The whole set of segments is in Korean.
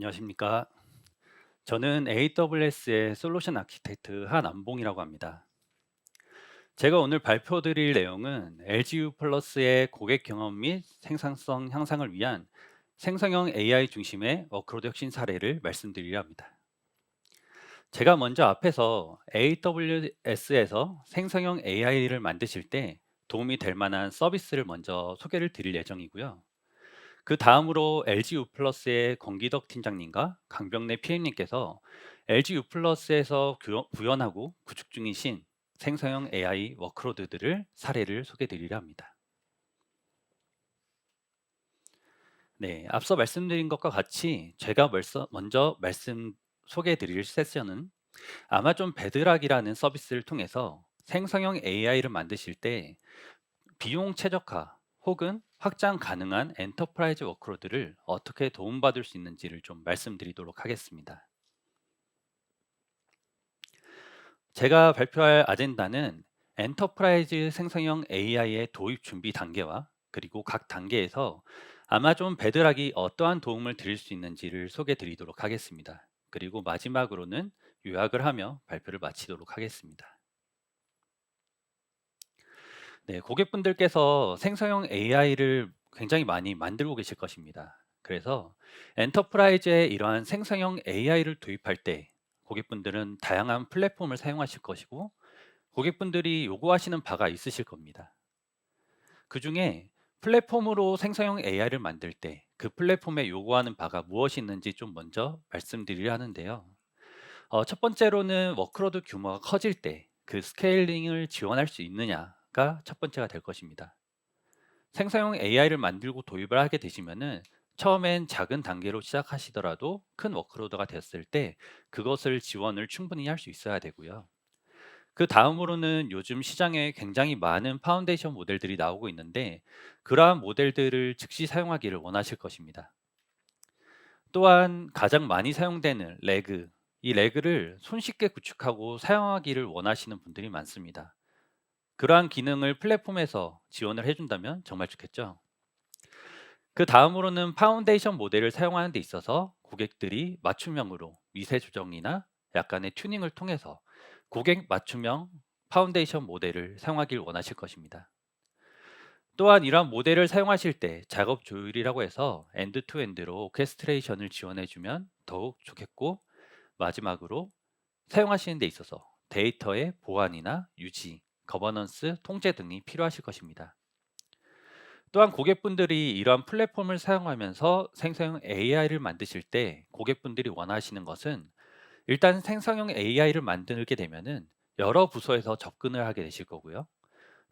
안녕하십니까. 저는 AWS의 솔루션 아키텍트 한안봉이라고 합니다. 제가 오늘 발표드릴 내용은 LGU 플러스의 고객 경험 및 생산성 향상을 위한 생성형 AI 중심의 워크로드 혁신 사례를 말씀드리려 합니다. 제가 먼저 앞에서 AWS에서 생성형 AI를 만드실 때 도움이 될 만한 서비스를 먼저 소개를 드릴 예정이고요. 그 다음으로 LG U+의 권기덕 팀장님과 강병래 PM님께서 LG U+에서 구현하고 구축 중이신 생성형 AI 워크로드들을 사례를 소개드리려 합니다. 네, 앞서 말씀드린 것과 같이 제가 먼저 소개드릴 세션은 아마존 베드락이라는 서비스를 통해서 생성형 AI를 만드실 때 비용 최적화 혹은 확장 가능한 엔터프라이즈 워크로드를 어떻게 도움받을 수 있는지를 좀 말씀드리도록 하겠습니다. 제가 발표할 아젠다는 엔터프라이즈 생성형 AI의 도입 준비 단계와 그리고 각 단계에서 아마존 베드락이 어떠한 도움을 드릴 수 있는지를 소개해 드리도록 하겠습니다. 그리고 마지막으로는 요약을 하며 발표를 마치도록 하겠습니다. 네, 고객분들께서 생성형 AI를 굉장히 많이 만들고 계실 것입니다. 그래서 엔터프라이즈에 이러한 생성형 AI를 도입할 때 고객분들은 다양한 플랫폼을 사용하실 것이고 고객분들이 요구하시는 바가 있으실 겁니다. 그 중에 플랫폼으로 생성형 AI를 만들 때 그 플랫폼에 요구하는 바가 무엇이 있는지 좀 먼저 말씀드리려 하는데요. 첫 번째로는 워크로드 규모가 커질 때 그 스케일링을 지원할 수 있느냐가 첫 번째가 될 것입니다. 생성형 AI를 만들고 도입을 하게 되시면은 처음엔 작은 단계로 시작하시더라도 큰 워크로드가 됐을 때 그것을 지원을 충분히 할 수 있어야 되고요. 그 다음으로는 요즘 시장에 굉장히 많은 파운데이션 모델들이 나오고 있는데 그러한 모델들을 즉시 사용하기를 원하실 것입니다. 또한 가장 많이 사용되는 레그, 이 레그를 손쉽게 구축하고 사용하기를 원하시는 분들이 많습니다. 그러한 기능을 플랫폼에서 지원을 해준다면 정말 좋겠죠. 그 다음으로는 파운데이션 모델을 사용하는 데 있어서 고객들이 맞춤형으로 미세 조정이나 약간의 튜닝을 통해서 고객 맞춤형 파운데이션 모델을 사용하길 원하실 것입니다. 또한 이러한 모델을 사용하실 때 작업 조율이라고 해서 엔드 투 엔드로 오케스트레이션을 지원해주면 더욱 좋겠고, 마지막으로 사용하시는 데 있어서 데이터의 보안이나 유지, 거버넌스, 통제 등이 필요하실 것입니다. 또한 고객분들이 이러한 플랫폼을 사용하면서 생성형 AI를 만드실 때 고객분들이 원하시는 것은 일단 생성형 AI를 만들게 되면은 여러 부서에서 접근을 하게 되실 거고요.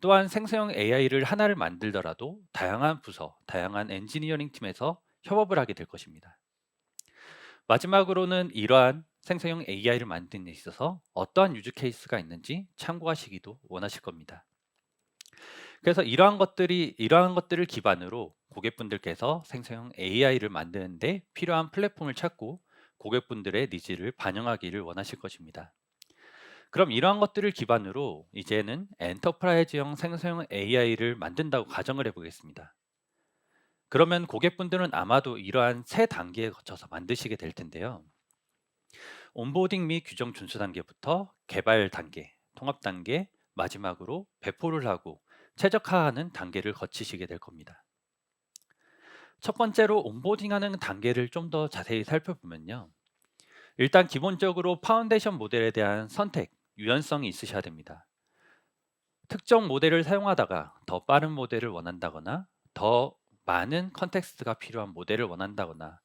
또한 생성형 AI를 하나를 만들더라도 다양한 부서, 다양한 엔지니어링 팀에서 협업을 하게 될 것입니다. 마지막으로는 이러한 생성형 AI를 만드는 데 있어서 어떠한 유즈 케이스가 있는지 참고하시기도 원하실 겁니다. 그래서 이러한 것들을 기반으로 고객분들께서 생성형 AI를 만드는데 필요한 플랫폼을 찾고 고객분들의 니즈를 반영하기를 원하실 것입니다. 그럼 이러한 것들을 기반으로 이제는 엔터프라이즈형 생성형 AI를 만든다고 가정을 해보겠습니다. 그러면 고객분들은 아마도 이러한 세 단계에 거쳐서 만드시게 될 텐데요. 온보딩 및 규정 준수 단계부터 개발 단계, 통합 단계, 마지막으로 배포를 하고 최적화하는 단계를 거치시게 될 겁니다. 첫 번째로 온보딩하는 단계를 좀 더 자세히 살펴보면요. 일단 기본적으로 파운데이션 모델에 대한 선택, 유연성이 있으셔야 됩니다. 특정 모델을 사용하다가 더 빠른 모델을 원한다거나 더 많은 컨텍스트가 필요한 모델을 원한다거나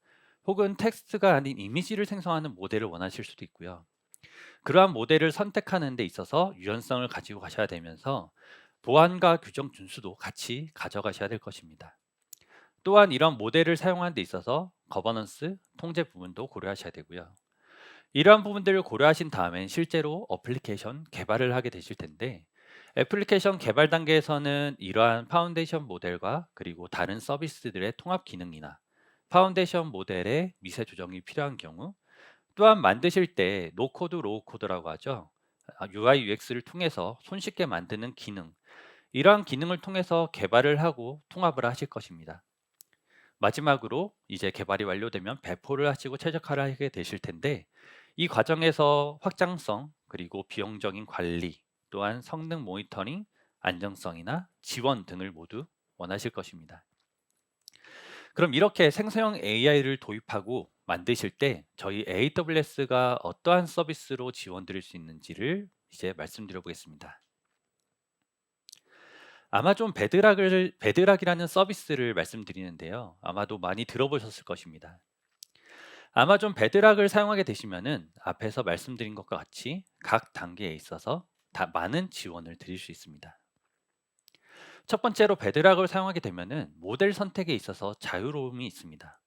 혹은 텍스트가 아닌 이미지를 생성하는 모델을 원하실 수도 있고요. 그러한 모델을 선택하는 데 있어서 유연성을 가지고 가셔야 되면서 보안과 규정 준수도 같이 가져가셔야 될 것입니다. 또한 이런 모델을 사용하는 데 있어서 거버넌스, 통제 부분도 고려하셔야 되고요. 이러한 부분들을 고려하신 다음엔 실제로 어플리케이션 개발을 하게 되실 텐데 애플리케이션 개발 단계에서는 이러한 파운데이션 모델과 그리고 다른 서비스들의 통합 기능이나 파운데이션 모델의 미세 조정이 필요한 경우 또한 만드실 때 노코드, 로우 코드라고 하죠. UI, UX를 통해서 손쉽게 만드는 기능, 이러한 기능을 통해서 개발을 하고 통합을 하실 것입니다. 마지막으로 이제 개발이 완료되면 배포를 하시고 최적화를 하게 되실 텐데 이 과정에서 확장성 그리고 비용적인 관리 또한 성능 모니터링, 안정성이나 지원 등을 모두 원하실 것입니다. 그럼 이렇게 생성형 AI를 도입하고 만드실 때 저희 AWS가 어떠한 서비스로 지원드릴 수 있는지를 이제 말씀드려 보겠습니다. 아마존 베드락이라는 서비스를 말씀드리는데요. 아마도 많이 들어보셨을 것입니다. 아마존 베드락을 사용하게 되시면은 앞에서 말씀드린 것과 같이 각 단계에 있어서 다 많은 지원을 드릴 수 있습니다. 첫 번째로 베드락을 사용하게 되면은 모델 선택에 있어서 자유로움이 있습니다.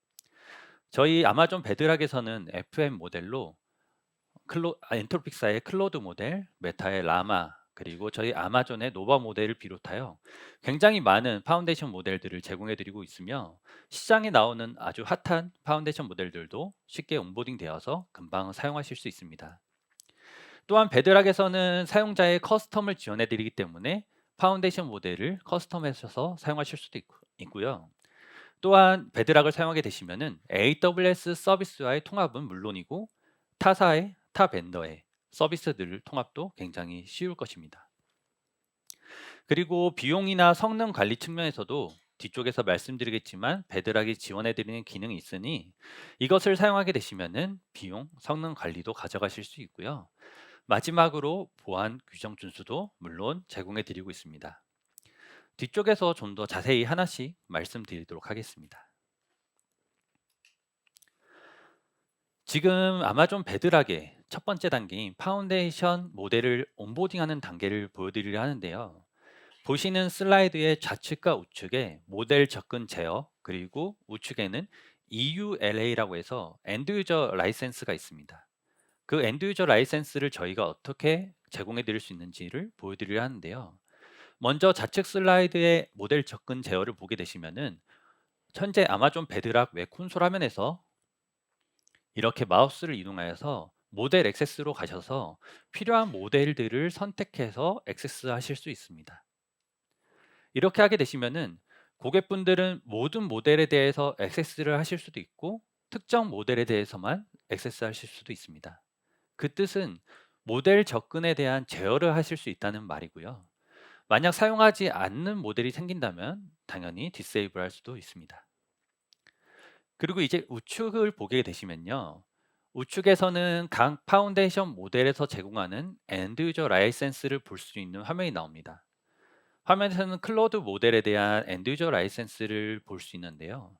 저희 아마존 베드락에서는 FM 모델로 엔트로픽사의 클로드 모델, 메타의 라마, 그리고 저희 아마존의 노바 모델을 비롯하여 굉장히 많은 파운데이션 모델들을 제공해 드리고 있으며 시장에 나오는 아주 핫한 파운데이션 모델들도 쉽게 온보딩 되어서 금방 사용하실 수 있습니다. 또한 베드락에서는 사용자의 커스텀을 지원해 드리기 때문에 파운데이션 모델을 커스텀해서 사용하실 수도 있고요. 또한 베드락을 사용하게 되시면은 AWS 서비스와의 통합은 물론이고 타 벤더의 서비스들 통합도 굉장히 쉬울 것입니다. 그리고 비용이나 성능 관리 측면에서도 뒤쪽에서 말씀드리겠지만 베드락이 지원해 드리는 기능이 있으니 이것을 사용하게 되시면은 비용, 성능 관리도 가져가실 수 있고요. 마지막으로 보안 규정 준수도 물론 제공해 드리고 있습니다. 뒤쪽에서 좀 더 자세히 하나씩 말씀드리도록 하겠습니다. 지금 아마존 베드락의 첫 번째 단계인 파운데이션 모델을 온보딩하는 단계를 보여드리려 하는데요. 보시는 슬라이드의 좌측과 우측에 모델 접근 제어 그리고 우측에는 EULA라고 해서 엔드 유저 라이센스가 있습니다. 그 엔드 유저 라이센스를 저희가 어떻게 제공해 드릴 수 있는지를 보여드리려 하는데요. 먼저 좌측 슬라이드의 모델 접근 제어를 보게 되시면은 현재 아마존 베드락 웹 콘솔 화면에서 이렇게 마우스를 이동하여서 모델 액세스로 가셔서 필요한 모델들을 선택해서 액세스하실 수 있습니다. 이렇게 하게 되시면은 고객분들은 모든 모델에 대해서 액세스를 하실 수도 있고 특정 모델에 대해서만 액세스하실 수도 있습니다. 그 뜻은 모델 접근에 대한 제어를 하실 수 있다는 말이고요. 만약 사용하지 않는 모델이 생긴다면 당연히 디세이블 할 수도 있습니다. 그리고 이제 우측을 보게 되시면요. 우측에서는 각 파운데이션 모델에서 제공하는 엔드 유저 라이센스를 볼 수 있는 화면이 나옵니다. 화면에서는 클로드 모델에 대한 엔드 유저 라이센스를 볼 수 있는데요.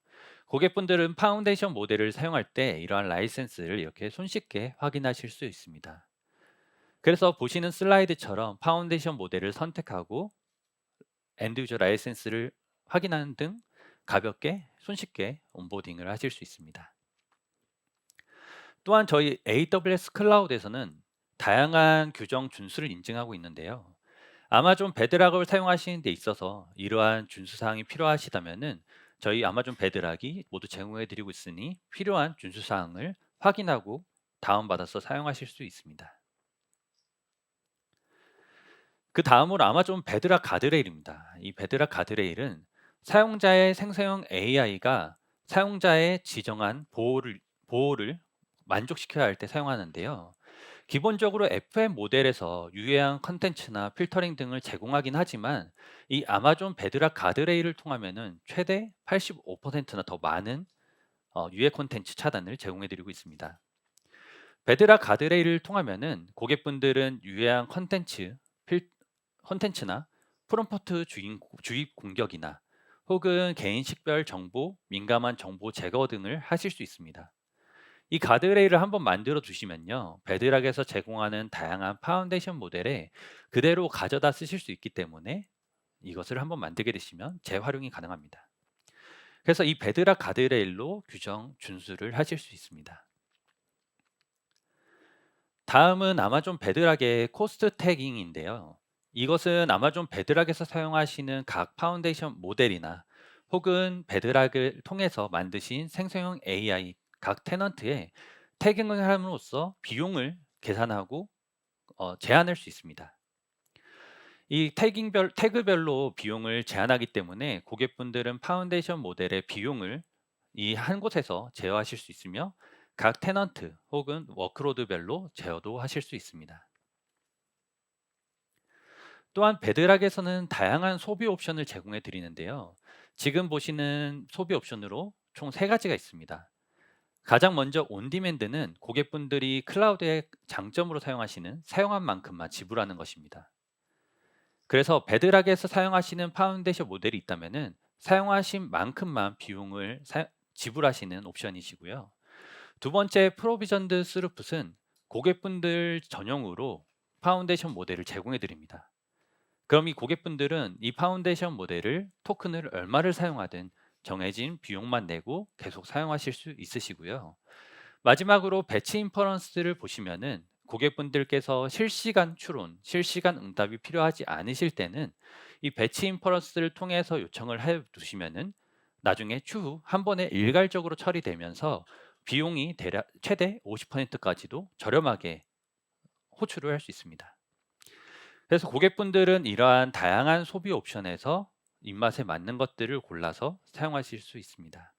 고객분들은 파운데이션 모델을 사용할 때 이러한 라이센스를 이렇게 손쉽게 확인하실 수 있습니다. 그래서 보시는 슬라이드처럼 파운데이션 모델을 선택하고 엔드 유저 라이센스를 확인하는 등 가볍게 손쉽게 온보딩을 하실 수 있습니다. 또한 저희 AWS 클라우드에서는 다양한 규정 준수를 인증하고 있는데요. 아마존 베드락을 사용하시는 데 있어서 이러한 준수 사항이 필요하시다면은 저희 아마존 베드락이 모두 제공해 드리고 있으니 필요한 준수 사항을 확인하고 다운받아서 사용하실 수 있습니다. 그 다음으로 아마존 베드락 가드레일입니다. 이 베드락 가드레일은 사용자의 생성형 AI가 사용자의 지정한 보호를 만족시켜야 할 때 사용하는데요. 기본적으로 FM 모델에서 유해한 컨텐츠나 필터링 등을 제공하긴 하지만 이 아마존 베드락 가드레일을 통하면은 최대 85%나 더 많은 유해 콘텐츠 차단을 제공해 드리고 있습니다. 베드락 가드레일을 통하면은 고객분들은 유해한 컨텐츠나 프롬프트 주입 공격이나 혹은 개인 식별 정보, 민감한 정보 제거 등을 하실 수 있습니다. 이 가드레일을 한번 만들어 두시면요. 베드락에서 제공하는 다양한 파운데이션 모델에 그대로 가져다 쓰실 수 있기 때문에 이것을 한번 만들게 되시면 재활용이 가능합니다. 그래서 이 베드락 가드레일로 규정 준수를 하실 수 있습니다. 다음은 아마존 베드락의 코스트 태깅인데요. 이것은 아마존 베드락에서 사용하시는 각 파운데이션 모델이나 혹은 베드락을 통해서 만드신 생성형 AI 각 테넌트에 태깅을 함으로써 비용을 계산하고 제한할 수 있습니다. 이 태그별로 비용을 제한하기 때문에 고객분들은 파운데이션 모델의 비용을 이 한 곳에서 제어하실 수 있으며 각 테넌트 혹은 워크로드별로 제어도 하실 수 있습니다. 또한 베드락에서는 다양한 소비 옵션을 제공해 드리는데요. 지금 보시는 소비 옵션으로 총 세 가지가 있습니다. 가장 먼저 온디맨드는 고객분들이 클라우드의 장점으로 사용하시는 사용한 만큼만 지불하는 것입니다. 그래서 베드락에서 사용하시는 파운데이션 모델이 있다면은 사용하신 만큼만 비용을 지불하시는 옵션이시고요. 두 번째 프로비전드 스루풋은 고객분들 전용으로 파운데이션 모델을 제공해 드립니다. 그럼 이 고객분들은 이 파운데이션 모델을 토큰을 얼마를 사용하든 정해진 비용만 내고 계속 사용하실 수 있으시고요. 마지막으로 배치 인퍼런스를 보시면은 고객분들께서 실시간 추론, 실시간 응답이 필요하지 않으실 때는 이 배치 인퍼런스를 통해서 요청을 해 두시면은 나중에 추후 한 번에 일괄적으로 처리되면서 비용이 대략 최대 50%까지도 저렴하게 호출을 할 수 있습니다. 그래서 고객분들은 이러한 다양한 소비 옵션에서 입맛에 맞는 것들을 골라서 사용하실 수 있습니다.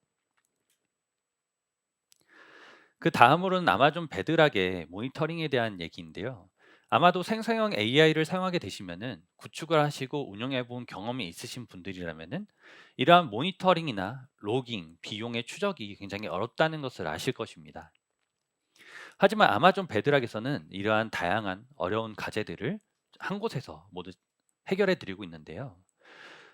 그 다음으로는 아마존 베드락의 모니터링에 대한 얘기인데요. 아마도 생성형 AI를 사용하게 되시면은 구축을 하시고 운영해 본 경험이 있으신 분들이라면은 이러한 모니터링이나 로깅, 비용의 추적이 굉장히 어렵다는 것을 아실 것입니다. 하지만 아마존 베드락에서는 이러한 다양한 어려운 과제들을 한 곳에서 모두 해결해 드리고 있는데요.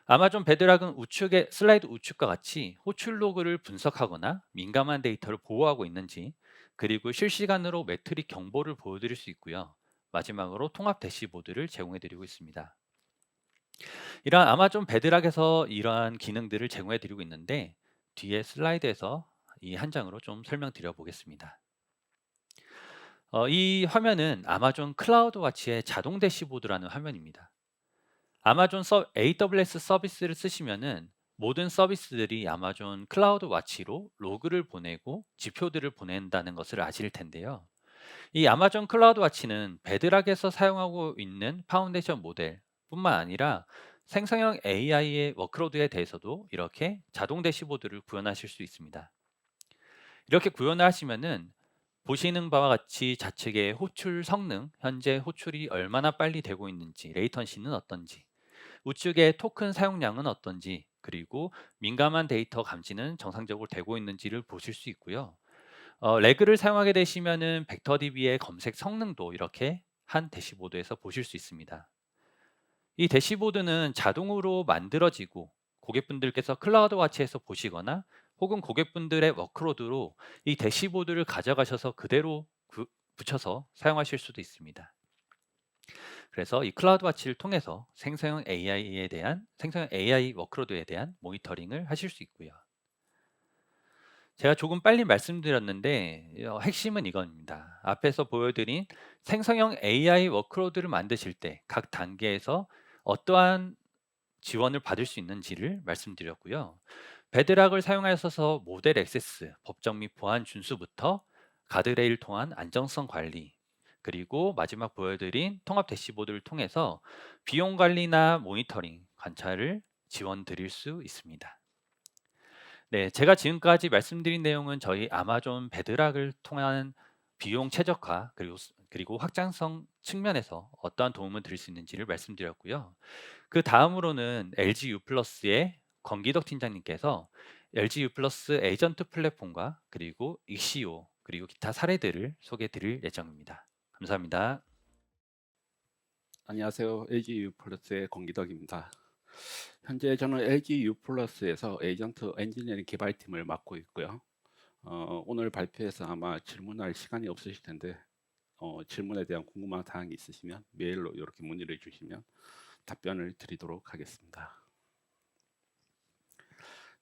아마존 베드락은 우측의 슬라이드 우측과 같이 호출 로그를 분석하거나 민감한 데이터를 보호하고 있는지, 그리고 실시간으로 매트릭 경보를 보여드릴 수 있고요. 마지막으로 통합 대시보드를 제공해 드리고 있습니다. 이러한 아마존 베드락에서 이러한 기능들을 제공해 드리고 있는데 뒤에 슬라이드에서 이 한 장으로 좀 설명드려 보겠습니다. 이 화면은 아마존 클라우드 와치의 자동 대시보드라는 화면입니다. 아마존 AWS 서비스를 쓰시면은 모든 서비스들이 아마존 클라우드 와치로 로그를 보내고 지표들을 보낸다는 것을 아실 텐데요. 이 아마존 클라우드 와치는 베드락에서 사용하고 있는 파운데이션 모델뿐만 아니라 생성형 AI의 워크로드에 대해서도 이렇게 자동 대시보드를 구현하실 수 있습니다. 이렇게 구현을 하시면은 보시는 바와 같이 좌측의 호출 성능, 현재 호출이 얼마나 빨리 되고 있는지, 레이턴시는 어떤지, 우측의 토큰 사용량은 어떤지, 그리고 민감한 데이터 감지는 정상적으로 되고 있는지를 보실 수 있고요. 레그를 사용하게 되시면은 벡터DB의 검색 성능도 이렇게 한 대시보드에서 보실 수 있습니다. 이 대시보드는 자동으로 만들어지고 고객분들께서 클라우드 와치에서 보시거나 혹은 고객분들의 워크로드로 이 대시보드를 가져가셔서 그대로 붙여서 사용하실 수도 있습니다. 그래서 이 클라우드 와치를 통해서 생성형 AI 워크로드에 대한 모니터링을 하실 수 있고요. 제가 조금 빨리 말씀드렸는데 핵심은 이겁니다. 앞에서 보여드린 생성형 AI 워크로드를 만드실 때 각 단계에서 어떠한 지원을 받을 수 있는지를 말씀드렸고요. 베드락을 사용하셔서 모델 액세스, 법정 및 보안 준수부터 가드레일 통한 안정성 관리, 그리고 마지막 보여드린 통합 대시보드를 통해서 비용 관리나 모니터링, 관찰을 지원 드릴 수 있습니다. 네, 제가 지금까지 말씀드린 내용은 저희 아마존 베드락을 통한 비용 최적화 그리고 확장성 측면에서 어떠한 도움을 드릴 수 있는지를 말씀드렸고요. 그 다음으로는 LG U 플러스의 권기덕 팀장님께서 LG U 플러스 에이전트 플랫폼과 그리고 익시오 그리고 기타 사례들을 소개해 드릴 예정입니다. 감사합니다. 안녕하세요. LG U+의 권기덕입니다. 현재 저는 LG U+에서 에이전트 엔지니어링 개발팀을 맡고 있고요. 오늘 발표에서 아마 질문할 시간이 없으실 텐데 질문에 대한 궁금한 사항이 있으시면 메일로 이렇게 문의를 주시면 답변을 드리도록 하겠습니다.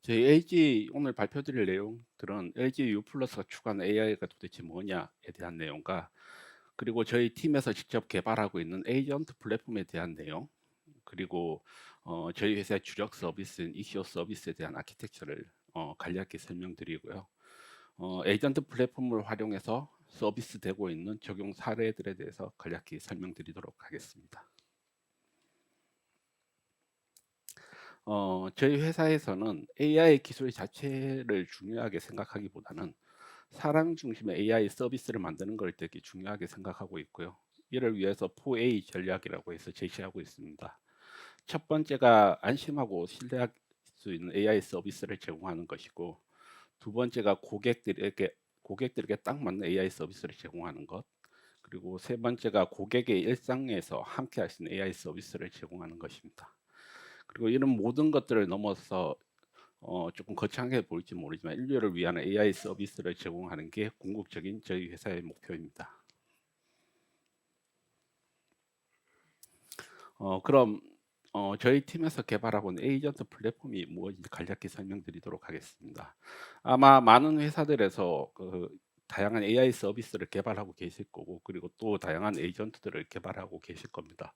저희 LG 오늘 발표드릴 내용들은 LG U+가 추구하는 AI가 도대체 뭐냐에 대한 내용과 그리고 저희 팀에서 직접 개발하고 있는 에이전트 플랫폼에 대한 내용, 그리고 저희 회사의 주력 서비스인 익시오 서비스에 대한 아키텍처를 간략히 설명드리고요. 에이전트 플랫폼을 활용해서 서비스되고 있는 적용 사례들에 대해서 간략히 설명드리도록 하겠습니다. 저희 회사에서는 AI 기술 자체를 중요하게 생각하기보다는 사람 중심의 AI 서비스를 만드는 걸 되게 중요하게 생각하고 있고요. 이를 위해서 4A 전략이라고 해서 제시하고 있습니다. 첫 번째가 안심하고 신뢰할 수 있는 AI 서비스를 제공하는 것이고, 두 번째가 고객들에게 딱 맞는 AI 서비스를 제공하는 것, 그리고 세 번째가 고객의 일상에서 함께 할 수 있는 AI 서비스를 제공하는 것입니다. 그리고 이런 모든 것들을 넘어서 조금 거창해 보일지 모르지만 인류를 위한 AI 서비스를 제공하는 게 궁극적인 저희 회사의 목표입니다. 그럼 저희 팀에서 개발하고 있는 에이전트 플랫폼이 무엇인지 간략히 설명드리도록 하겠습니다. 아마 많은 회사들에서 다양한 AI 서비스를 개발하고 계실 거고, 그리고 또 다양한 에이전트들을 개발하고 계실 겁니다.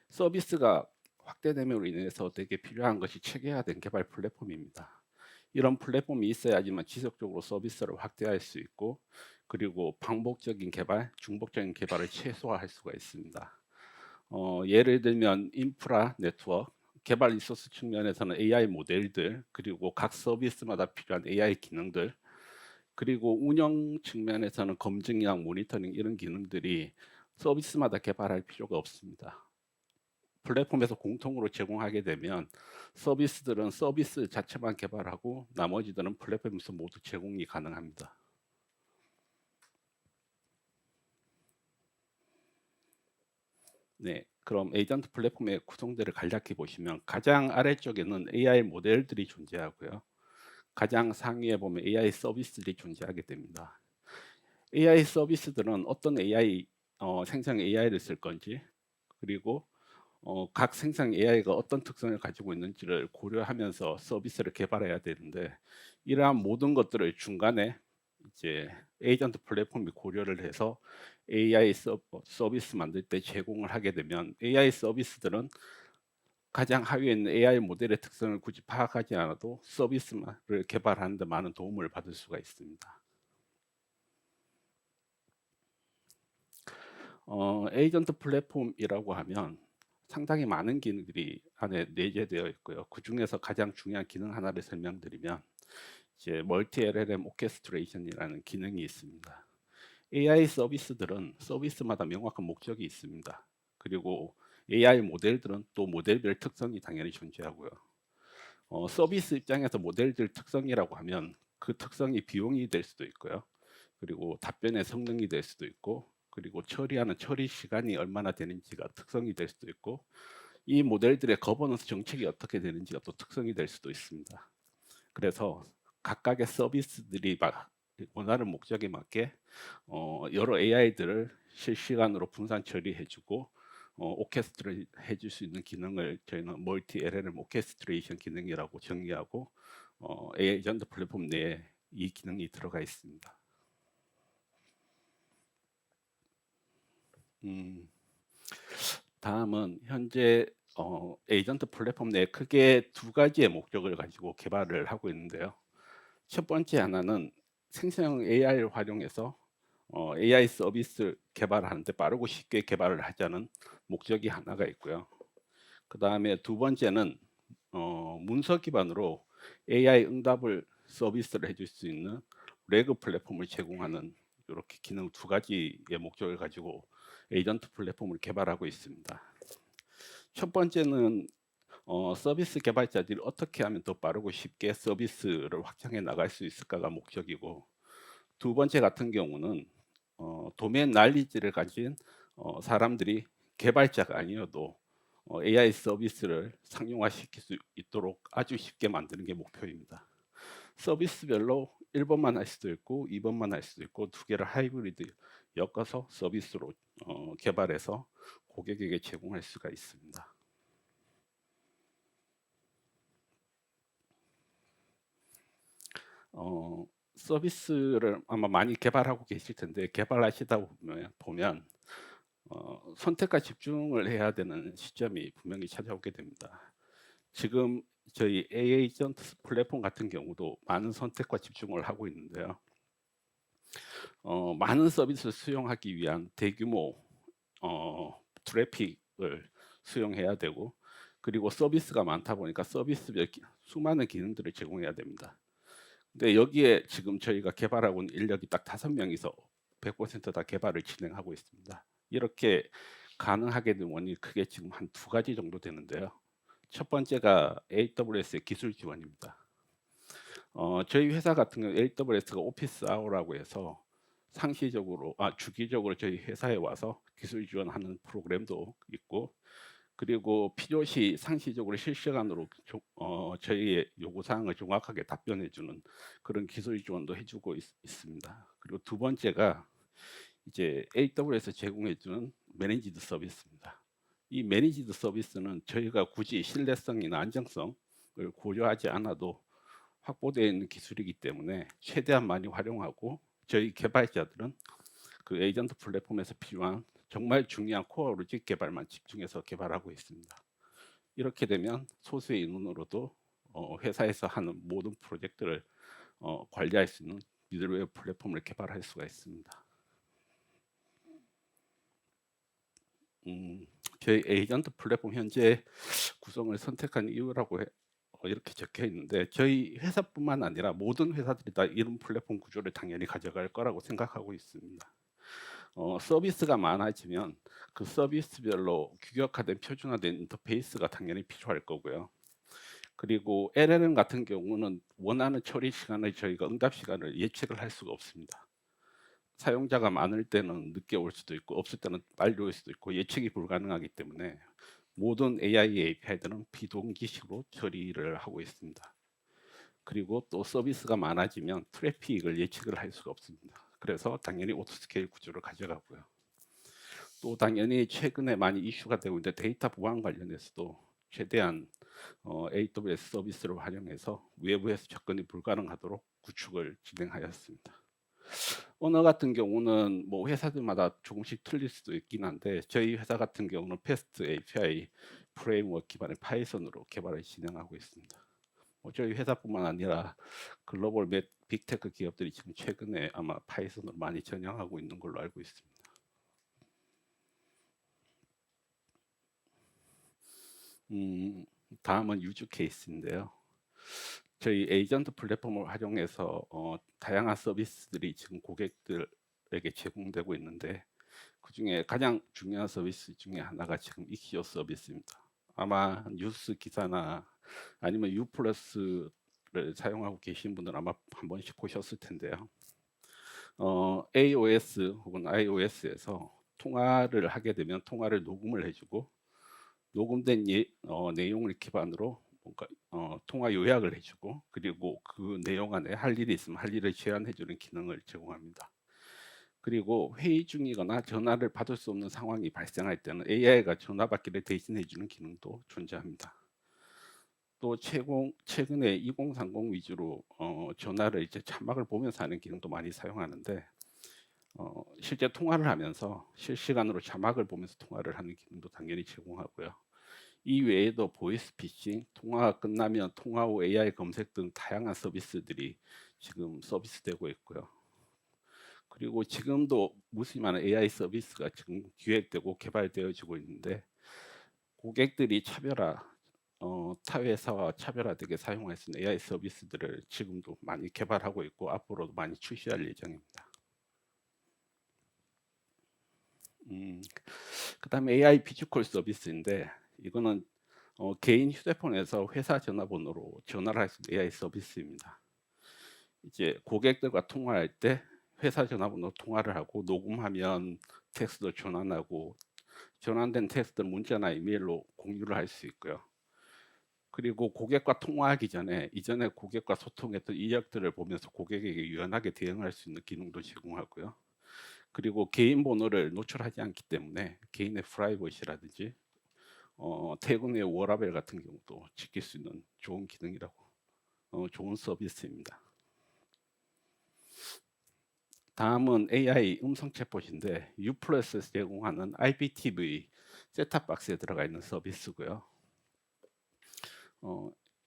서비스가 확대됨으로 인해서 되게 필요한 것이 체계화된 개발 플랫폼입니다. 이런 플랫폼이 있어야지만 지속적으로 서비스를 확대할 수 있고, 그리고 반복적인 개발, 중복적인 개발을 최소화할 수가 있습니다. 예를 들면 인프라 네트워크, 개발 리소스 측면에서는 AI 모델들, 그리고 각 서비스마다 필요한 AI 기능들, 그리고 운영 측면에서는 검증이랑 모니터링 이런 기능들이 서비스마다 개발할 필요가 없습니다. 플랫폼에서 공통으로 제공하게 되면 서비스들은 서비스 자체만 개발하고 나머지들은 플랫폼에서 모두 제공이 가능합니다. 네, 그럼 에이전트 플랫폼의 구성들을 간략히 보시면 가장 아래쪽에는 AI 모델들이 존재하고요. 가장 상위에 보면 AI 서비스들이 존재하게 됩니다. AI 서비스들은 어떤 AI 생성 AI를 쓸 건지, 그리고 각 생성 AI가 어떤 특성을 가지고 있는지를 고려하면서 서비스를 개발해야 되는데, 이러한 모든 것들을 중간에 이제 에이전트 플랫폼이 고려를 해서 AI 서비스 만들 때 제공을 하게 되면 AI 서비스들은 가장 하위에 있는 AI 모델의 특성을 굳이 파악하지 않아도 서비스를 개발하는 데 많은 도움을 받을 수가 있습니다. 에이전트 플랫폼이라고 하면 상당히 많은 기능들이 안에 내재되어 있고요. 그중에서 가장 중요한 기능 하나를 설명드리면 이제 멀티 LLM 오케스트레이션이라는 기능이 있습니다. AI 서비스들은 서비스마다 명확한 목적이 있습니다. 그리고 AI 모델들은 또 모델별 특성이 당연히 존재하고요. 서비스 입장에서 모델들 특성이라고 하면 그 특성이 비용이 될 수도 있고요. 그리고 답변의 성능이 될 수도 있고, 그리고 처리하는 처리 시간이 얼마나 되는지가 특성이 될 수도 있고, 이 모델들의 거버넌스 정책이 어떻게 되는지가 또 특성이 될 수도 있습니다. 그래서 각각의 서비스들이 원하는 목적에 맞게 여러 AI들을 실시간으로 분산 처리해주고 오케스트레 해줄 수 있는 기능을 저희는 멀티 LLM 오케스트레이션 기능이라고 정의하고 에이전트 플랫폼 내에 이 기능이 들어가 있습니다. 음, 다음은 현재 에이전트 플랫폼 내에 크게 두 가지의 목적을 가지고 개발을 하고 있는데요. 첫 번째 하나는 생성형 AI를 활용해서 AI 서비스 개발하는데 빠르고 쉽게 개발을 하자는 목적이 하나가 있고요. 그 다음에 두 번째는 문서 기반으로 AI 응답을 서비스를 해줄 수 있는 레그 플랫폼을 제공하는 이렇게 기능 두 가지의 목적을 가지고 에이전트 플랫폼을 개발하고 있습니다. 첫 번째는 서비스 개발자들이 어떻게 하면 더 빠르고 쉽게 서비스를 확장해 나갈 수 있을까가 목적이고, 두 번째 같은 경우는 도메인 날리지를 가진 사람들이 개발자가 아니어도 AI 서비스를 상용화시킬 수 있도록 아주 쉽게 만드는 게 목표입니다. 서비스별로 1번만 할 수도 있고 2번만 할 수도 있고 두 개를 하이브리드 엮어서 서비스로 개발해서 고객에게 제공할 수가 있습니다. 서비스를 아마 많이 개발하고 계실 텐데 개발하시다 보면 선택과 집중을 해야 되는 시점이 분명히 찾아오게 됩니다. 지금 저희 에이전트 플랫폼 같은 경우도 많은 선택과 집중을 하고 있는데요. 많은 서비스를 수용하기 위한 대규모 트래픽을 수용해야 되고, 그리고 서비스가 많다 보니까 서비스별 수많은 기능들을 제공해야 됩니다. 근데 여기에 지금 저희가 개발하고 있는 인력이 딱 5명이서 100%다 개발을 진행하고 있습니다. 이렇게 가능하게 된 원인이 크게 지금 한 2가지 정도 되는데요. 첫 번째가 AWS의 기술 지원입니다. 저희 회사 같은 경우는 AWS가 오피스 아워라고 해서 주기적으로 저희 회사에 와서 기술 지원하는 프로그램도 있고, 그리고 필요시 상시적으로 실시간으로 저희의 요구 사항을 정확하게 답변해 주는 그런 기술 지원도 해 주고 있습니다. 그리고 두 번째가 이제 AWS 제공해 주는 매니지드 서비스입니다. 이 매니지드 서비스는 저희가 굳이 신뢰성이나 안정성을 고려하지 않아도 확보되어 있는 기술이기 때문에 최대한 많이 활용하고, 저희 개발자들은 그 에이전트 플랫폼에서 필요한 정말 중요한 코어 로직 개발만 집중해서 개발하고 있습니다. 이렇게 되면 소수의 인원으로도 회사에서 하는 모든 프로젝트를 관리할 수 있는 미들웨어 플랫폼을 개발할 수가 있습니다. 저희 에이전트 플랫폼 현재 구성을 선택한 이유라고 이렇게 적혀 있는데, 저희 회사뿐만 아니라 모든 회사들이 다 이런 플랫폼 구조를 당연히 가져갈 거라고 생각하고 있습니다. 서비스가 많아지면 그 서비스별로 규격화된 표준화된 인터페이스가 당연히 필요할 거고요. 그리고 LLM 같은 경우는 원하는 처리 시간을 저희가 응답 시간을 예측을 할 수가 없습니다. 사용자가 많을 때는 늦게 올 수도 있고 없을 때는 빨리 올 수도 있고 예측이 불가능하기 때문에 모든 AI API들은 비동기식으로 처리를 하고 있습니다. 그리고 또 서비스가 많아지면 트래픽을 예측을 할 수가 없습니다. 그래서 당연히 오토스케일 구조를 가져가고요. 또 당연히 최근에 많이 이슈가 되고 있는 데이터 보안 관련해서도 최대한 AWS 서비스를 활용해서 외부에서 접근이 불가능하도록 구축을 진행하였습니다. 언어 같은 경우는 뭐 회사들마다 조금씩 틀릴 수도 있긴 한데, 저희 회사 같은 경우는 패스트 API 프레임워크 기반의 파이썬으로 개발을 진행하고 있습니다. 저희 회사뿐만 아니라 글로벌 빅테크 기업들이 지금 최근에 아마 파이썬으로 많이 전향하고 있는 걸로 알고 있습니다. 다음은 유즈 케이스인데요. 저희 에이전트 플랫폼을 활용해서 다양한 서비스들이 지금 고객들에게 제공되고 있는데, 그중에 가장 중요한 서비스 중에 하나가 지금 익시오 서비스입니다. 아마 뉴스 기사나 아니면 U+를 사용하고 계신 분들은 아마 한 번씩 보셨을 텐데요. AOS 혹은 iOS에서 통화를 하게 되면 통화를 녹음을 해 주고, 녹음된 내용을 기반으로 뭔가 통화 요약을 해 주고, 그리고 그 내용 안에 할 일이 있으면 할 일을 제안해 주는 기능을 제공합니다. 그리고 회의 중이거나 전화를 받을 수 없는 상황이 발생할 때는 AI가 전화 받기를 대신해 주는 기능도 존재합니다. 또 최근에 2030 위주로 전화를 이제 자막을 보면서 하는 기능도 많이 사용하는데, 실제 통화를 하면서 실시간으로 자막을 보면서 통화를 하는 기능도 당연히 제공하고요. 이 외에도 보이스피싱, 통화가 끝나면 통화 후 AI 검색 등 다양한 서비스들이 지금 서비스되고 있고요. 그리고 지금도 무수히 많은 AI 서비스가 지금 기획되고 개발되어지고 있는데, 고객들이 타 회사와 차별화되게 사용할 수 있는 AI 서비스들을 지금도 많이 개발하고 있고 앞으로도 많이 출시할 예정입니다. 그다음에 AI 비주콜 서비스인데, 이거는 개인 휴대폰에서 회사 전화번호로 전화를 할 수 있는 AI 서비스입니다. 이제 고객들과 통화할 때 회사 전화번호 통화를 하고 녹음하면 텍스트도 전환하고, 전환된 텍스트는 문자나 이메일로 공유를 할 수 있고요. 그리고 고객과 통화하기 전에 이전에 고객과 소통했던 이력들을 보면서 고객에게 유연하게 대응할 수 있는 기능도 제공하고요. 그리고 개인 번호를 노출하지 않기 때문에 개인의 프라이버시라든지 퇴근 후에 워라밸 같은 경우도 지킬 수 있는 좋은 기능이라고 좋은 서비스입니다. 다음은 AI 음성 챗봇인데, U+에서 제공하는 IPTV 셋탑박스에 들어가 있는 서비스고요.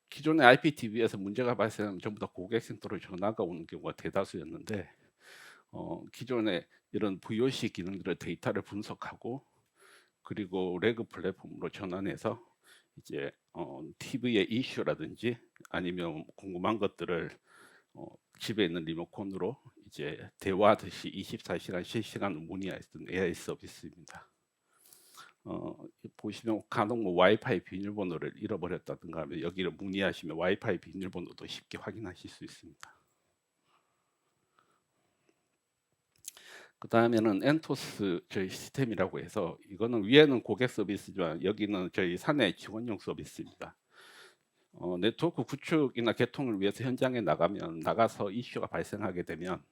기존의 IPTV에서 문제가 발생하면 전부 다 고객센터로 전화가 오는 경우가 대다수였는데, 기존의 이런 VOC 기능들의 데이터를 분석하고, 그리고 레그 플랫폼으로 전환해서 이제 TV의 이슈라든지 아니면 궁금한 것들을 집에 있는 리모컨으로 이제 대화하듯이 24시간 실시간으로 문의할 수 있는 AI 서비스입니다. 보시면 간혹 뭐 와이파이 비밀번호를 잃어버렸다든가 하면 여기를 문의하시면 와이파이 비밀번호도 쉽게 확인하실 수 있습니다. 그 다음에는 엔토스 저희 시스템이라고 해서 이거는 위에는 고객 서비스지만 여기는 저희 사내 직원용 서비스입니다. 네트워크 구축이나 개통을 위해서 현장에 나가서 이슈가 발생하게 되면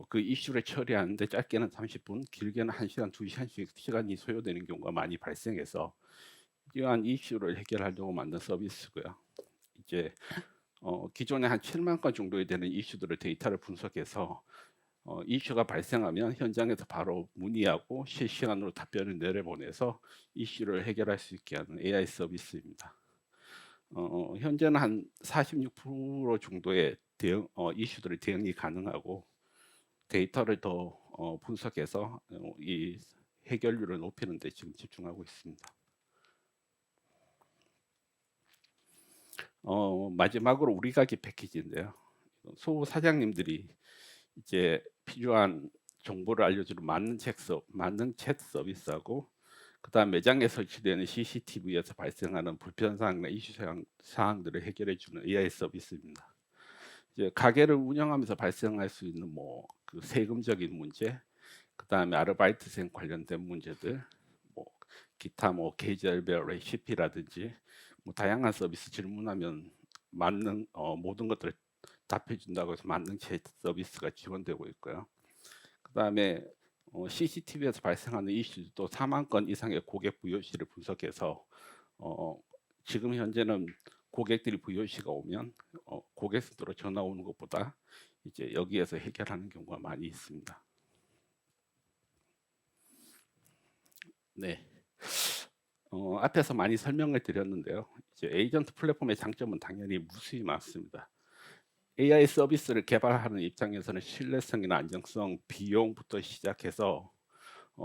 그 이슈를 처리하는데 짧게는 30분, 길게는 1시간, 2시간씩 시간이 소요되는 경우가 많이 발생해서 이러한 이슈를 해결하려고 만든 서비스고요. 이제 기존에 한 7만 건 정도 되는 이슈들을 데이터를 분석해서 이슈가 발생하면 현장에서 바로 문의하고 실시간으로 답변을 내려보내서 이슈를 해결할 수 있게 하는 AI 서비스입니다. 현재는 한 46% 정도의 이슈들을 대응이 가능하고 데이터를 더 분석해서 이 해결률을 높이는 데 지금 집중하고 있습니다. 마지막으로 우리 가게 패키지인데요. 소 사장님들이 이제 필요한 정보를 알려주는 만능 챗 서비스하고 그다음 매장에 설치되는 CCTV에서 발생하는 불편 사항이나 이슈 사항들을 해결해 주는 AI 서비스입니다. 이제 가게를 운영하면서 발생할 수 있는 뭐 그 세금적인 문제, 그다음에 아르바이트생 관련된 문제들, 뭐 기타 뭐 계절별 레시피라든지 뭐 다양한 서비스 질문하면 맞는 모든 것들을 답해 준다고 해서 만능 챗 서비스가 지원되고 있고요. 그다음에 CCTV에서 발생하는 이슈도 4만 건 이상의 고객 VOC를 분석해서 지금 현재는 고객들이 VOC가 오면 고객 수로 전화 오는 것보다 이제 여기에서 해결하는 경우가 많이 있습니다. 네. 앞에서 많이 설명을 드렸는데요. 이제 에이전트 플랫폼의 장점은 당연히 무수히 많습니다. AI 서비스를 개발하는 입장에서는 신뢰성이나 안정성, 비용부터 시작해서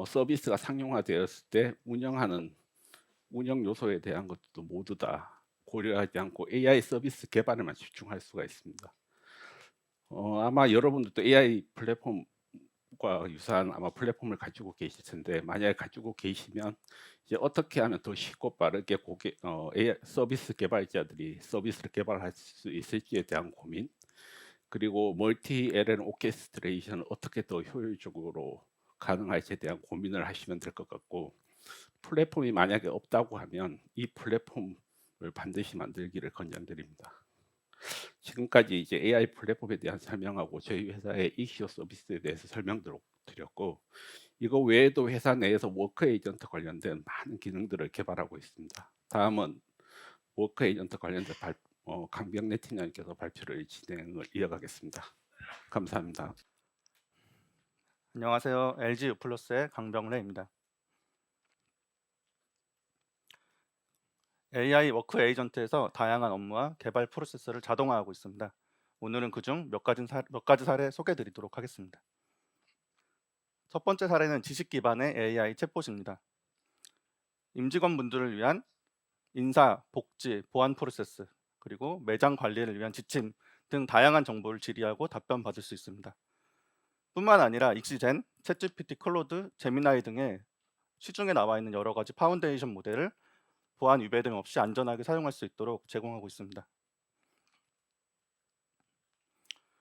서비스가 상용화되었을 때 운영 요소에 대한 것도 모두 다 고려하지 않고 AI 서비스 개발에만 집중할 수가 있습니다. 아마 여러분들도 AI 플랫폼과 유사한 아마 플랫폼을 가지고 계실 텐데 만약에 가지고 계시면 이제 어떻게 하면 더 쉽고 빠르게 AI 서비스 개발자들이 서비스를 개발할 수 있을지에 대한 고민, 그리고 멀티 LLM 오케스트레이션을 어떻게 더 효율적으로 가능할지에 대한 고민을 하시면 될 것 같고, 플랫폼이 만약에 없다고 하면 이 플랫폼을 반드시 만들기를 권장드립니다. 지금까지 이제 AI 플랫폼에 대한 설명하고 저희 회사의 이슈 서비스에 대해서 설명드렸고, 이거 외에도 회사 내에서 워크 에이전트 관련된 많은 기능들을 개발하고 있습니다. 다음은 워크 에이전트 관련된 강병래 팀장님께서 발표를 진행을 이어가겠습니다. 감사합니다. 안녕하세요. LG U+의 강병래입니다. AI 워크 에이전트에서 다양한 업무와 개발 프로세스를 자동화하고 있습니다. 오늘은 그중 몇 가지 사례 소개해 드리도록 하겠습니다. 첫 번째 사례는 지식 기반의 AI 챗봇입니다. 임직원분들을 위한 인사, 복지, 보안 프로세스, 그리고 매장 관리를 위한 지침 등 다양한 정보를 질의하고 답변받을 수 있습니다. 뿐만 아니라 익시젠, 챗GPT, 클로드, 제미나이 등의 시중에 나와 있는 여러 가지 파운데이션 모델을 보안 위배 등 없이 안전하게 사용할 수 있도록 제공하고 있습니다.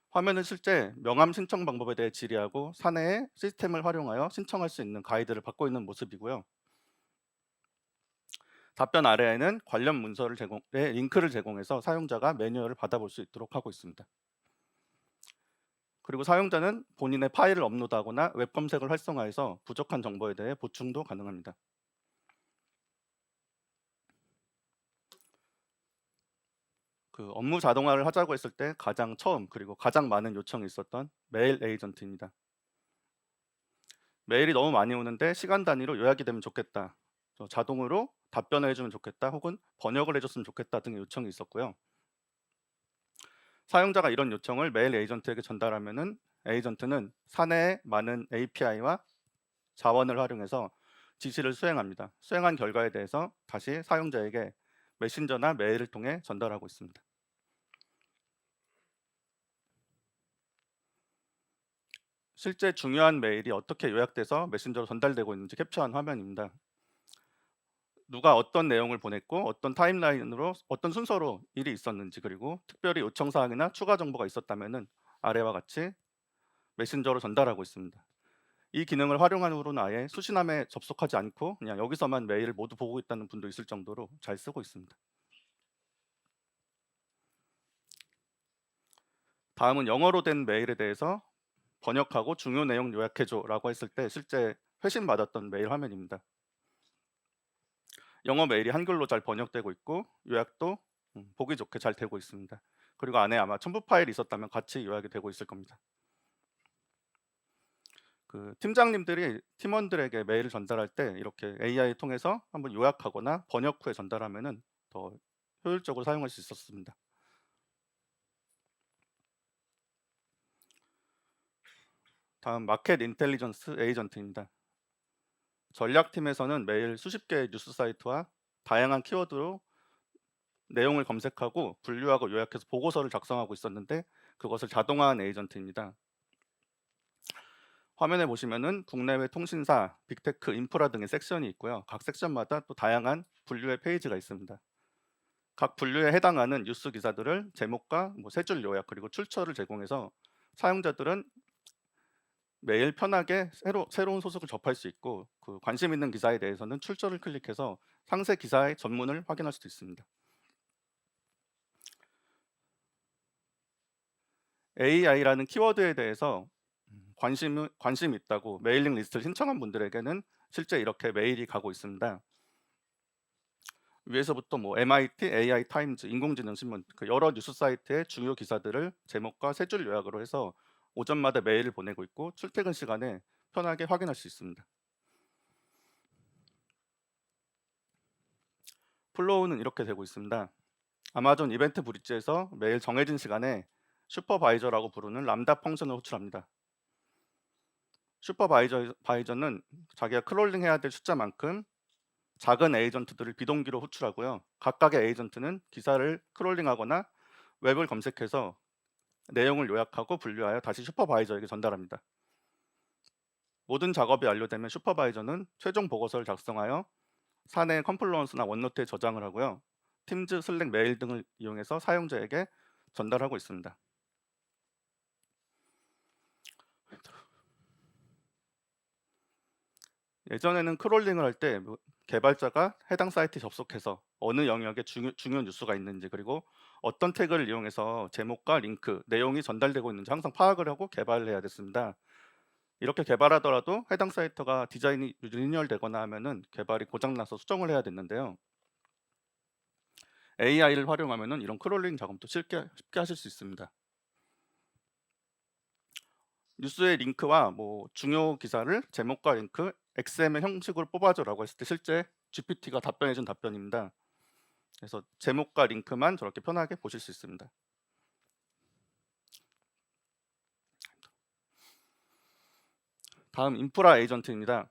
화면은 실제 명함 신청 방법에 대해 질의하고 사내의 시스템을 활용하여 신청할 수 있는 가이드를 받고 있는 모습이고요. 답변 아래에는 관련 문서를 링크를 제공해서 사용자가 매뉴얼을 받아볼 수 있도록 하고 있습니다. 그리고 사용자는 본인의 파일을 업로드하거나 웹 검색을 활성화해서 부족한 정보에 대해 보충도 가능합니다. 그 업무 자동화를 하자고 했을 때 가장 처음 그리고 가장 많은 요청이 있었던 메일 에이전트입니다. 메일이 너무 많이 오는데 시간 단위로 요약이 되면 좋겠다, 자동으로 답변을 해주면 좋겠다, 혹은 번역을 해줬으면 좋겠다 등의 요청이 있었고요. 사용자가 이런 요청을 메일 에이전트에게 전달하면은 에이전트는 사내의 많은 API와 자원을 활용해서 지시를 수행합니다. 수행한 결과에 대해서 다시 사용자에게 메신저나 메일을 통해 전달하고 있습니다. 실제 중요한 메일이 어떻게 요약돼서 메신저로 전달되고 있는지 캡처한 화면입니다. 누가 어떤 내용을 보냈고 어떤 타임라인으로 어떤 순서로 일이 있었는지, 그리고 특별히 요청 사항이나 추가 정보가 있었다면은 아래와 같이 메신저로 전달하고 있습니다. 이 기능을 활용한 후로는 아예 수신함에 접속하지 않고 그냥 여기서만 메일을 모두 보고 있다는 분도 있을 정도로 잘 쓰고 있습니다. 다음은 영어로 된 메일에 대해서 번역하고 중요 내용 요약해줘라고 했을 때 실제 회신 받았던 메일 화면입니다. 영어 메일이 한글로 잘 번역되고 있고 요약도 보기 좋게 잘 되고 있습니다. 그리고 안에 아마 첨부 파일이 있었다면 같이 요약이 되고 있을 겁니다. 그 팀장님들이 팀원들에게 메일을 전달할 때 이렇게 AI 통해서 한번 요약하거나 번역 후에 전달하면은 더 효율적으로 사용할 수 있었습니다. 다음 마켓 인텔리전스 에이전트입니다. 전략팀에서는 매일 수십 개의 뉴스 사이트와 다양한 키워드로 내용을 검색하고 분류하고 요약해서 보고서를 작성하고 있었는데 그것을 자동화한 에이전트입니다. 화면에 보시면은 국내외 통신사, 빅테크, 인프라 등의 섹션이 있고요. 각 섹션마다 또 다양한 분류의 페이지가 있습니다. 각 분류에 해당하는 뉴스 기사들을 제목과 세 줄 요약 그리고 출처를 제공해서 사용자들은 매일 편하게 새로운 소식을 접할 수 있고 그 관심 있는 기사에 대해서는 출처를 클릭해서 상세 기사의 전문을 확인할 수도 있습니다. AI라는 키워드에 대해서 관심이 있다고 메일링 리스트를 신청한 분들에게는 실제 이렇게 메일이 가고 있습니다. 위에서부터 MIT, AI 타임즈, 인공지능 신문 그 여러 뉴스 사이트의 중요 기사들을 제목과 세 줄 요약으로 해서 오전마다 메일을 보내고 있고 출퇴근 시간에 편하게 확인할 수 있습니다. 플로우는 이렇게 되고 있습니다. 아마존 이벤트 브릿지에서 매일 정해진 시간에 슈퍼바이저라고 부르는 람다 펑션을 호출합니다. 슈퍼바이저는 자기가 크롤링해야 될 숫자만큼 작은 에이전트들을 비동기로 호출하고요. 각각의 에이전트는 기사를 크롤링하거나 웹을 검색해서 내용을 요약하고 분류하여 다시 슈퍼바이저에게 전달합니다. 모든 작업이 완료되면 슈퍼바이저는 최종 보고서를 작성하여 사내 컴플루언스나 원노트에 저장을 하고요. 팀즈, 슬랙, 메일 등을 이용해서 사용자에게 전달하고 있습니다. 예전에는 크롤링을 할 때 개발자가 해당 사이트에 접속해서 어느 영역에 중요 뉴스가 있는지 그리고 어떤 태그를 이용해서 제목과 링크, 내용이 전달되고 있는지 항상 파악을 하고 개발을 해야 됐습니다. 이렇게 개발하더라도 해당 사이트가 디자인이 리뉴얼되거나 하면은 개발이 고장나서 수정을 해야 됐는데요. AI를 활용하면은 이런 크롤링 작업도 쉽게 하실 수 있습니다. 뉴스의 링크와 중요 기사를 제목과 링크, XML 형식으로 뽑아줘라고 했을 때 실제 GPT가 답변해준 답변입니다. 그래서 제목과 링크만 저렇게 편하게 보실 수 있습니다. 다음 인프라 에이전트입니다.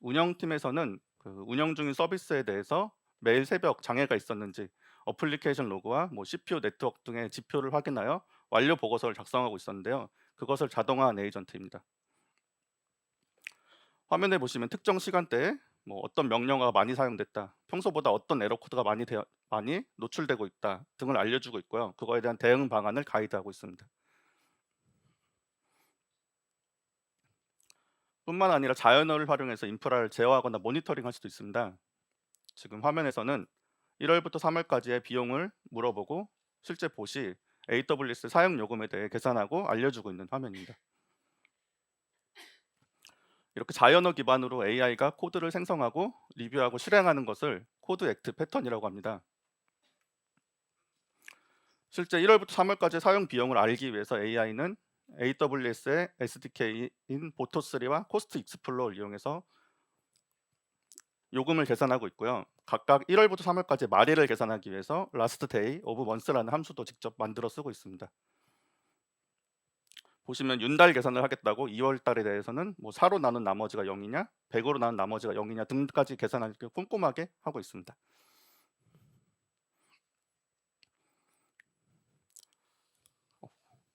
운영팀에서는 그 운영 중인 서비스에 대해서 매일 새벽 장애가 있었는지 어플리케이션 로그와 CPU 네트워크 등의 지표를 확인하여 완료 보고서를 작성하고 있었는데요. 그것을 자동화한 에이전트입니다. 화면에 보시면 특정 시간대에 어떤 명령어가 많이 사용됐다, 평소보다 어떤 에러 코드가 많이 노출되고 있다 등을 알려주고 있고요. 그거에 대한 대응 방안을 가이드하고 있습니다. 뿐만 아니라 자연어를 활용해서 인프라를 제어하거나 모니터링할 수도 있습니다. 지금 화면에서는 1월부터 3월까지의 비용을 물어보고 실제 봇이 AWS 사용 요금에 대해 계산하고 알려주고 있는 화면입니다. 이렇게 자연어 기반으로 AI가 코드를 생성하고 리뷰하고 실행하는 것을 코드 액트 패턴이라고 합니다. 실제 1월부터 3월까지 사용 비용을 알기 위해서 AI는 AWS의 SDK인 보토3와 코스트 익스플로어를 이용해서 요금을 계산하고 있고요. 각각 1월부터 3월까지 말일을 계산하기 위해서 last day of month라는 함수도 직접 만들어 쓰고 있습니다. 보시면 윤달 계산을 하겠다고 2월 달에 대해서는 4로 나눈 나머지가 0이냐 100으로 나눈 나머지가 0이냐 등까지 계산을 꼼꼼하게 하고 있습니다.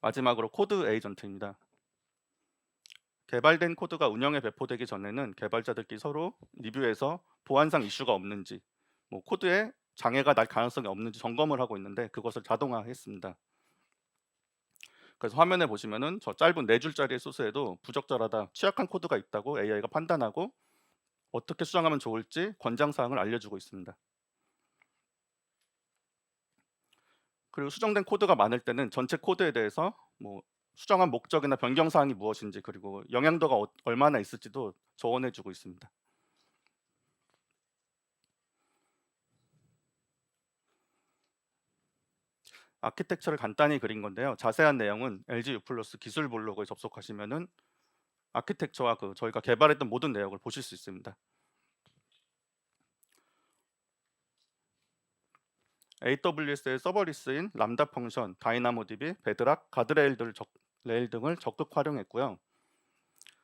마지막으로 코드 에이전트입니다. 개발된 코드가 운영에 배포되기 전에는 개발자들끼리 서로 리뷰해서 보안상 이슈가 없는지, 뭐 코드에 장애가 날 가능성이 없는지 점검을 하고 있는데 그것을 자동화했습니다. 그래서 화면에 보시면은 저 짧은 4줄짜리의 소스에도 부적절하다, 취약한 코드가 있다고 AI가 판단하고 어떻게 수정하면 좋을지 권장사항을 알려주고 있습니다. 그리고 수정된 코드가 많을 때는 전체 코드에 대해서 뭐 수정한 목적이나 변경 사항이 무엇인지, 그리고 영향도가 얼마나 있을지도 조언해 주고 있습니다. 아키텍처를 간단히 그린 건데요. 자세한 내용은 LG U+ 기술 블로그에 접속하시면은 아키텍처와 저희가 개발했던 모든 내용을 보실 수 있습니다. AWS의 서버리스인 람다 펑션, 다이나모DB, 베드락, 가드레일 등을 적극 활용했고요.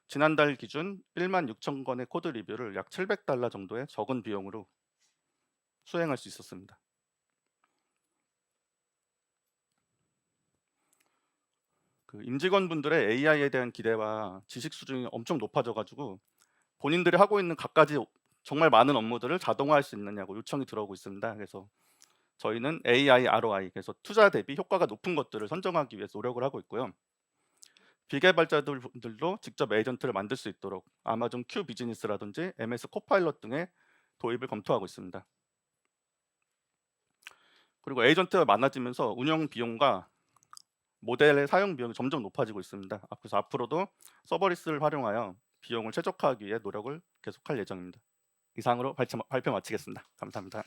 지난달 기준 16,000건의 코드 리뷰를 약 $700 정도의 적은 비용으로 수행할 수 있었습니다. 임직원분들의 AI에 대한 기대와 지식 수준이 엄청 높아져가지고 본인들이 하고 있는 갖가지 정말 많은 업무들을 자동화할 수 있느냐고 요청이 들어오고 있습니다. 그래서 저희는 AI ROI, 그래서 투자 대비 효과가 높은 것들을 선정하기 위해서 노력을 하고 있고요. 비개발자들도 직접 에이전트를 만들 수 있도록 아마존 Q 비즈니스라든지 MS 코파일럿 등의 도입을 검토하고 있습니다. 그리고 에이전트가 많아지면서 운영 비용과 모델의 사용 비용이 점점 높아지고 있습니다. 그래서 앞으로도 서버리스를 활용하여 비용을 최적화하기 위해 노력을 계속할 예정입니다. 이상으로 발표 마치겠습니다. 감사합니다.